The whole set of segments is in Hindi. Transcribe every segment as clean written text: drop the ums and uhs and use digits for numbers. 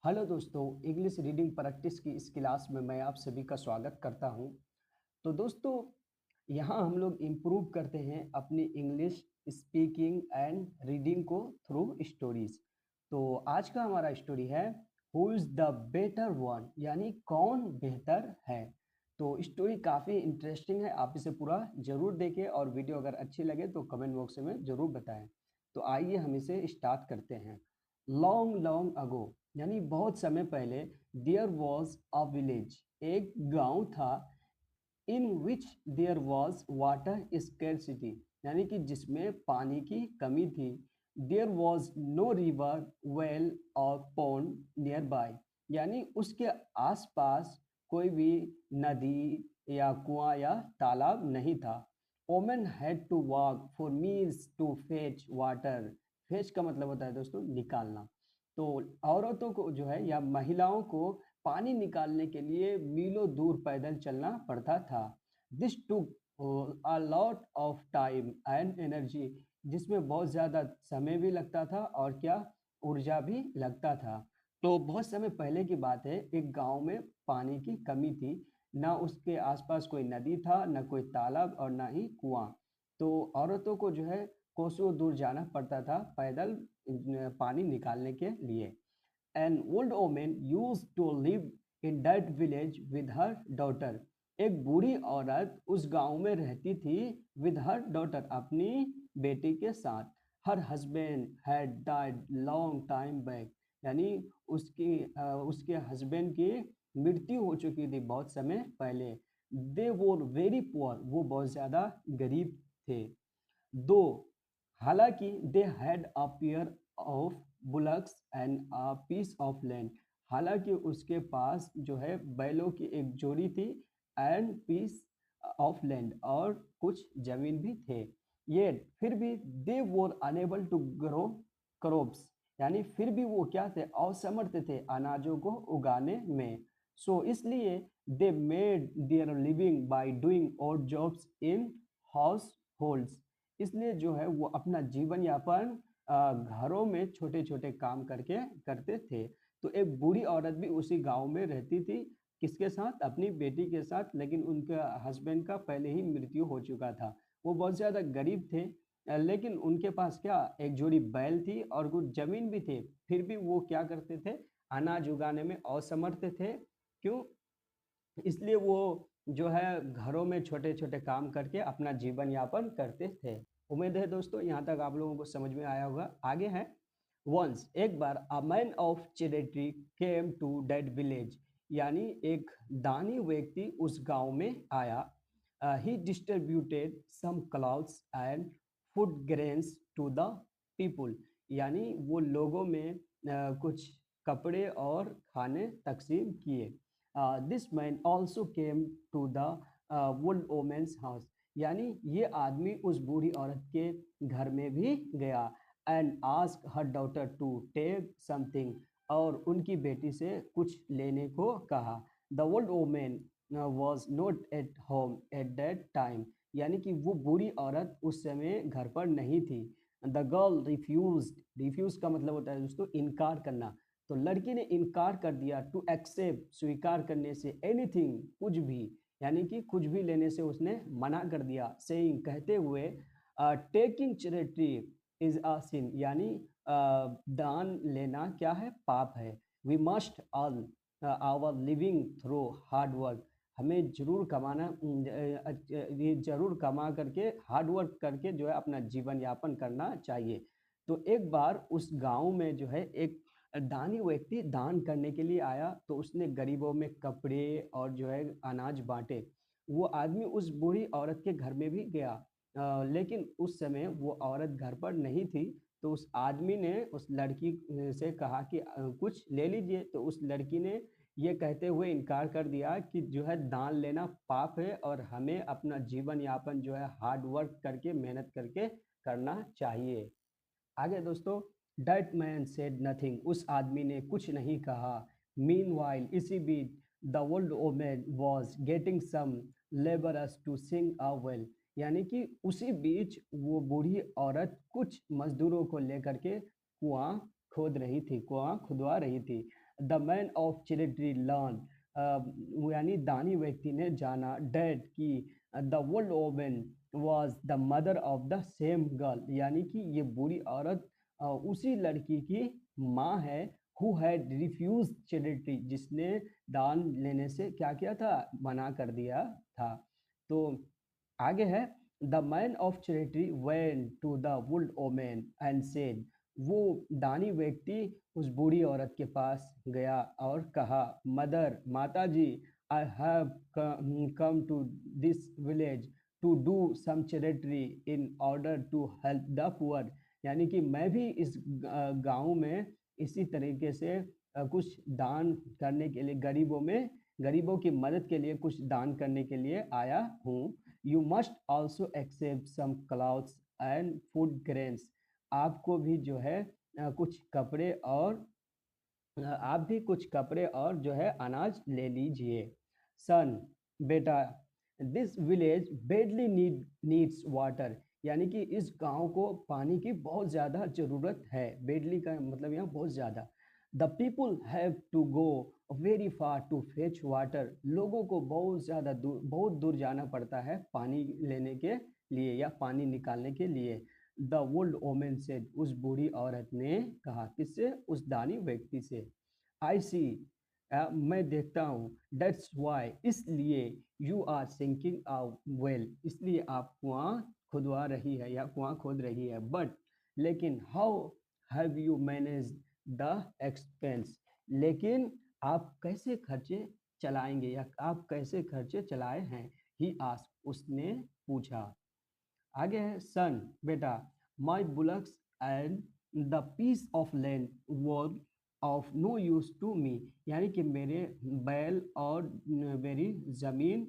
हेलो दोस्तों, इंग्लिश रीडिंग प्रैक्टिस की इस क्लास में मैं आप सभी का स्वागत करता हूं। तो दोस्तों, यहाँ हम लोग इम्प्रूव करते हैं अपनी इंग्लिश स्पीकिंग एंड रीडिंग को थ्रू स्टोरीज। तो आज का हमारा स्टोरी है who is the better one, यानी कौन बेहतर है। तो स्टोरी काफ़ी इंटरेस्टिंग है, आप इसे पूरा जरूर देखें और वीडियो अगर अच्छी लगे तो कमेंट बॉक्स में ज़रूर बताएं। तो आइए हम इसे स्टार्ट करते हैं। लॉन्ग लॉन्ग अगो, यानी बहुत समय पहले, देयर वॉज अ विलेज, एक गांव था, in which there was water scarcity, यानी कि जिसमें पानी की कमी थी। There was no river, well और पॉन्ड नियर बाय, यानी उसके आसपास कोई भी नदी या कुआं या तालाब नहीं था। Women had to walk for miles to fetch water. Fetch का मतलब होता है दोस्तों निकालना। तो औरतों को जो है या महिलाओं को पानी निकालने के लिए मीलों दूर पैदल चलना पड़ता था। This took a lot of time and energy, जिसमें बहुत ज़्यादा समय भी लगता था और क्या, ऊर्जा भी लगता था। तो बहुत समय पहले की बात है, एक गांव में पानी की कमी थी। ना उसके आसपास कोई नदी था, ना कोई तालाब और ना ही कुआं। तो औरतों को जो है कोसों दूर जाना पड़ता था पैदल पानी निकालने के लिए। An old woman used to live in that village with her daughter. एक बूढ़ी औरत उस गांव में रहती थी with her daughter, अपनी बेटी के साथ। Her husband had died long time back, यानी उसके हस्बैंड की मृत्यु हो चुकी थी बहुत समय पहले। They were very poor, वो बहुत ज़्यादा गरीब थे। दो, हालांकि they had a pair of bullocks and a piece of land, हालांकि उसके पास जो है बैलों की एक जोड़ी थी एंड पीस ऑफ लैंड, और कुछ जमीन भी थे। ये फिर भी they were unable to grow crops, यानी फिर भी वो क्या थे, असमर्थ थे अनाजों को उगाने में। सो इसलिए they made their living by doing odd jobs in households, इसलिए जो है वो अपना जीवन यापन घरों में छोटे छोटे काम करके करते थे। तो एक बूढ़ी औरत भी उसी गांव में रहती थी, किसके साथ, अपनी बेटी के साथ, लेकिन उनके हस्बैंड का पहले ही मृत्यु हो चुका था। वो बहुत ज़्यादा गरीब थे, लेकिन उनके पास क्या, एक जोड़ी बैल थी और कुछ जमीन भी थे। फिर भी वो क्या करते थे, अनाज उगाने में असमर्थ थे। क्यों? इसलिए वो जो है घरों में छोटे छोटे काम करके अपना जीवन यापन करते थे। उम्मीद है दोस्तों यहाँ तक आप लोगों को समझ में आया होगा। आगे है, वंस, एक बार, a man of charity came to that village, यानी एक दानी व्यक्ति उस गांव में आया। He distributed some clothes and food grains to the people, यानी वो लोगों में कुछ कपड़े और खाने तकसीम किए। This man also came to the old women's house, यानी ये आदमी उस बूढ़ी औरत के घर में भी गया। And ask her daughter to take something, और उनकी बेटी से कुछ लेने को कहा। The old women was not at home at that time, यानी कि वो बूढ़ी औरत उस समय घर पर नहीं थी। द गर्ल रिफ्यूज, रिफ्यूज का मतलब होता है दोस्तों इनकार करना। तो लड़की ने इनकार कर दिया, टू एक्सेप्ट, स्वीकार करने से, एनीथिंग, कुछ भी, यानी कि कुछ भी लेने से उसने मना कर दिया। सेइंग, कहते हुए, taking charity is a sin, यानी दान लेना क्या है, पाप है। We must earn our living through hard work, हमें जरूर कमाना, ये जरूर कमा करके, हार्ड वर्क करके जो है अपना जीवन यापन करना चाहिए। तो एक बार उस गांव में जो है एक दानी व्यक्ति दान करने के लिए आया, तो उसने गरीबों में कपड़े और जो है अनाज बांटे। वो आदमी उस बूढ़ी औरत के घर में भी गया, लेकिन उस समय वो औरत घर पर नहीं थी। तो उस आदमी ने उस लड़की से कहा कि कुछ ले लीजिए। तो उस लड़की ने ये कहते हुए इनकार कर दिया कि जो है दान लेना पाप है और हमें अपना जीवन यापन जो है हार्ड वर्क करके, मेहनत करके करना चाहिए। आगे दोस्तों, डैट मैन सेड नथिंग, उस आदमी ने कुछ नहीं कहा। मीनवाइल, इसी बीच, the old woman was getting some labourers to sink a well, यानी कि उसी बीच वो बूढ़ी औरत कुछ मजदूरों को लेकर के कुआं खोद रही थी, कुआं खुदवा रही थी। The man of charity learn, यानी दानी व्यक्ति ने जाना डैट कि the old woman was the mother of the same girl, यानी कि ये बूढ़ी औरत उसी लड़की की माँ है, हु हैड रिफ्यूज चैरिटी, जिसने दान लेने से क्या किया था, मना कर दिया था। तो आगे है, the man of charity went to the old woman and said, वो दानी व्यक्ति उस बूढ़ी औरत के पास गया और कहा, मदर, माता ji, I have come to this village to do some charity in order to help the poor, यानी कि मैं भी इस गांव में इसी तरीके से कुछ दान करने के लिए गरीबों की मदद के लिए कुछ दान करने के लिए आया हूँ। You must also accept some clothes and food grains, आपको भी जो है कुछ कपड़े और आप भी कुछ कपड़े और जो है अनाज ले लीजिए। सन, बेटा, this village badly needs water, यानी कि इस गांव को पानी की बहुत ज़्यादा ज़रूरत है। बेडली का मतलब यहाँ बहुत ज़्यादा। The people have to go very far to fetch water, लोगों को बहुत दूर जाना पड़ता है पानी लेने के लिए या पानी निकालने के लिए। द ओल्ड वोमन सेड, उस बूढ़ी औरत ने कहा, किससे, उस दानी व्यक्ति से। आई सी, मैं देखता हूँ, दैट्स वाई, इसलिए, you are sinking a well, इसलिए आप कुआं खुदवा रही है या कुआं खोद रही है। बट, लेकिन, how have you manage the expense, लेकिन आप कैसे खर्चे चलाएंगे या आप कैसे खर्चे चलाए हैं। ही आस्क्ड, उसने पूछा। आगे है, सन, बेटा, my bullocks and the piece of land were of no use to me, यानी कि मेरे बैल और मेरी ज़मीन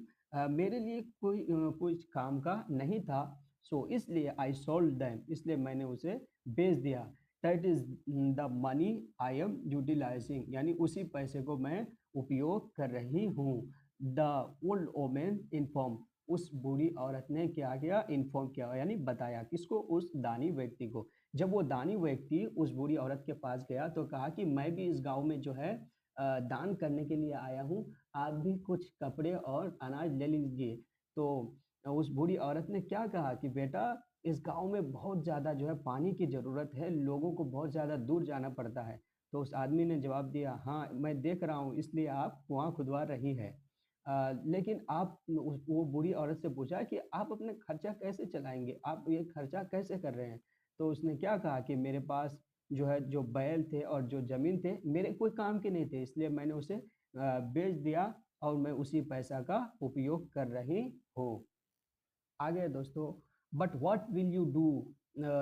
मेरे लिए कुछ काम का नहीं था। सो इसलिए आई सोल्ड दैम, इसलिए मैंने उसे बेच दिया। That is the money I am utilising, यानी उसी पैसे को मैं उपयोग कर रही हूँ। द ओल्ड ओमेन इन्फॉर्म, उस बूढ़ी औरत ने क्या किया, इन्फॉर्म किया, यानी बताया, किसको, उस दानी व्यक्ति को। जब वो दानी व्यक्ति उस बूढ़ी औरत के पास गया तो कहा कि मैं भी इस गांव में जो है दान करने के लिए आया हूँ, आप भी कुछ कपड़े और अनाज ले लीजिए। तो उस बूढ़ी औरत ने क्या कहा कि बेटा, इस गांव में बहुत ज़्यादा जो है पानी की ज़रूरत है, लोगों को बहुत ज़्यादा दूर जाना पड़ता है। तो उस आदमी ने जवाब दिया, हाँ मैं देख रहा हूँ, इसलिए आप कुआं खुदवा रही है। लेकिन आप वो बूढ़ी औरत से पूछा कि आप अपने खर्चा कैसे चलाएंगे, आप ये खर्चा कैसे कर रहे हैं। तो उसने क्या कहा कि मेरे पास जो है जो बैल थे और जो ज़मीन थे मेरे कोई काम के नहीं थे, इसलिए मैंने उसे बेच दिया और मैं उसी पैसा का उपयोग कर रही हूँ। आगे है दोस्तों, but what will you do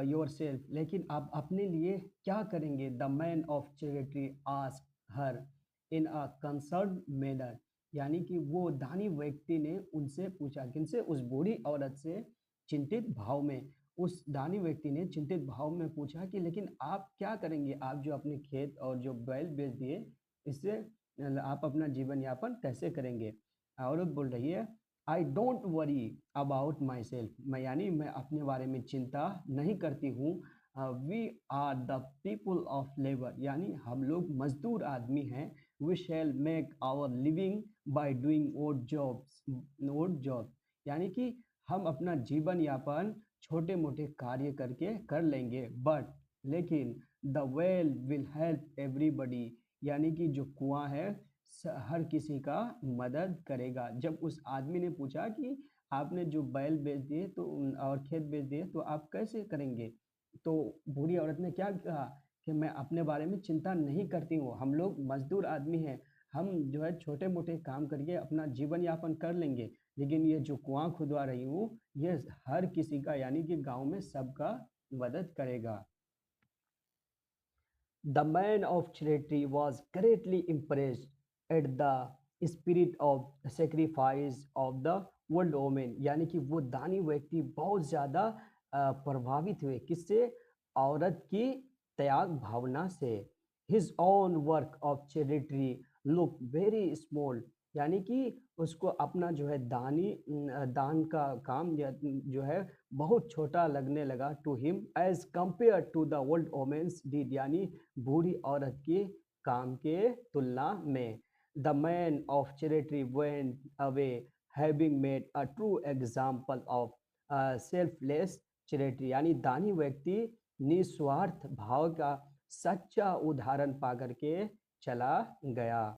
your self, लेकिन आप अपने लिए क्या करेंगे। The man of charity ask her in a concern manner, यानी कि वो दानी व्यक्ति ने उनसे पूछा, किनसे, उस बूढ़ी औरत से चिंतित भाव में। उस दानी व्यक्ति ने चिंतित भाव में पूछा कि लेकिन आप क्या करेंगे, आप जो अपने खेत और जो बैल बेच दिए, इससे आप अपना जीवन यापन कैसे करेंगे। औरत बोल रही है, I don't worry about my self, मैं यानी मैं अपने बारे में चिंता नहीं करती हूँ। We are the people of labour, यानी हम लोग मजदूर आदमी हैं। We shall make our living by doing odd job, यानी कि हम अपना जीवन यापन छोटे मोटे कार्य करके कर लेंगे। बट, लेकिन, the well will help everybody, यानी कि जो कुआं है हर किसी का मदद करेगा। जब उस आदमी ने पूछा कि आपने जो बैल बेच दिए तो और खेत बेच दिए तो आप कैसे करेंगे, तो बूढ़ी औरत ने क्या कहा कि मैं अपने बारे में चिंता नहीं करती हूँ, हम लोग मजदूर आदमी हैं, हम जो है छोटे मोटे काम करके अपना जीवन यापन कर लेंगे। लेकिन ये जो कुआं खुदवा रही हूँ ये हर किसी का, यानी कि गांव में सबका मदद करेगा। The man of charity was greatly impressed at the spirit of sacrifice of the old woman, यानी कि वो दानी व्यक्ति बहुत ज़्यादा प्रभावित हुए, किससे, औरत की त्याग भावना से। His own work of charity looked very small, यानी कि उसको अपना जो है दान का काम जो है बहुत छोटा लगने लगा to him as compare to the old women's deed, यानी बूढ़ी औरत की काम के तुलना में। The man of charity went away having made a true example of selfless charity, यानी दानी व्यक्ति निस्वार्थ भाव का सच्चा उदाहरण पा करके चला गया।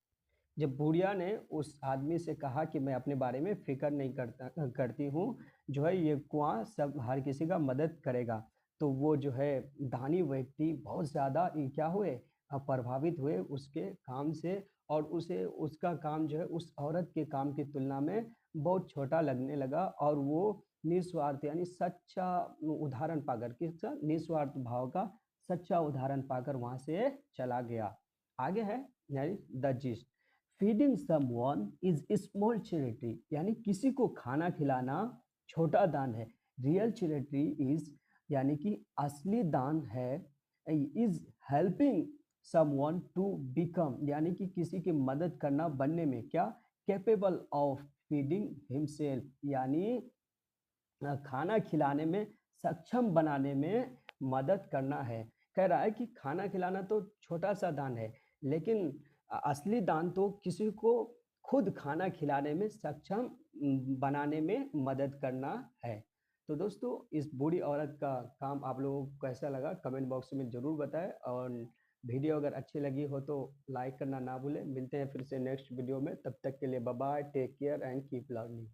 जब बुढ़िया ने उस आदमी से कहा कि मैं अपने बारे में फ़िक्र नहीं करती हूँ, जो है ये कुआँ सब हर किसी का मदद करेगा। तो वो जो है दानी व्यक्ति बहुत ज़्यादा क्या हुए प्रभावित हुए उसके काम से, और उसे उसका काम जो है उस औरत के काम की तुलना में बहुत छोटा लगने लगा, और वो निस्वार्थ यानी सच्चा उदाहरण पाकर किसका निस्वार्थ भाव का सच्चा उदाहरण पाकर वहाँ से चला गया। आगे है यानी the gist. Feeding someone is small charity, यानी किसी को खाना खिलाना छोटा दान है। रियल चैरिटी इज, यानी कि असली दान है, is helping someone to become, यानी कि किसी की मदद करना बनने में क्या कैपेबल ऑफ फीडिंग हिमसेल्फ, यानी खाना खिलाने में सक्षम बनाने में मदद करना है। कह रहा है कि खाना खिलाना तो छोटा सा दान है, लेकिन असली दान तो किसी को खुद खाना खिलाने में सक्षम बनाने में मदद करना है। तो दोस्तों इस बूढ़ी औरत का काम आप लोगों को कैसा लगा कमेंट बॉक्स में ज़रूर बताएं, और वीडियो अगर अच्छी लगी हो तो लाइक करना ना भूलें। मिलते हैं फिर से नेक्स्ट वीडियो में, तब तक के लिए bye bye, take care and keep learning.